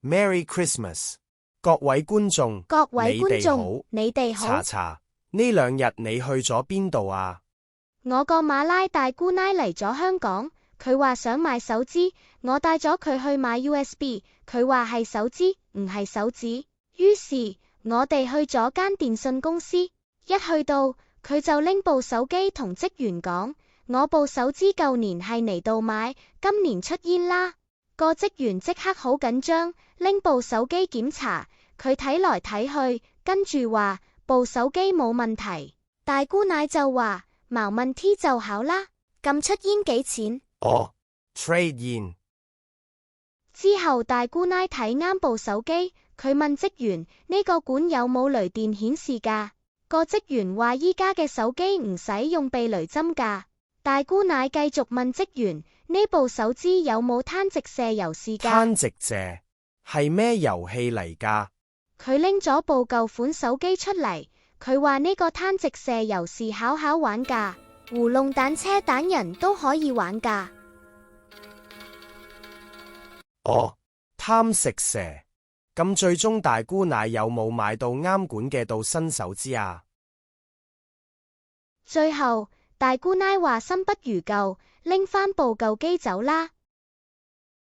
Merry Christmas， 各位觀眾，你哋好。查查，呢兩日你去咗邊度啊？我個馬拉大姑奶嚟咗香港，佢話想買手支，我帶咗佢去買 USB， 佢話係手支，唔係手指。於是，我哋去咗間電信公司，一去到，佢就拎部手機同職員講，我部手支舊年係嚟度買，今年出煙啦。個職員即刻好緊張，拎部手機檢查，佢睇來睇去，跟住話部手機冇問題。大姑奶就話冇問題就好啦，咁出煙幾錢？trade in。之後大姑奶睇啱部手機，佢問職員呢個管有冇雷電顯示㗎？個職員話依家嘅手機唔使用避雷針㗎。大姑奶繼續問職員呢部手支有冇攤直射遊戲㗎？攤直射係咩遊戲嚟㗎？佢拎咗部舊款手機出嚟，佢話呢個攤直射遊戲好好玩㗎，葫蘆彈車彈人都可以玩㗎。貪食蛇，咁最終大姑奶有冇買到啱管嘅到新手支啊？最後大姑奶話新不如舊，拎返部舊機走啦。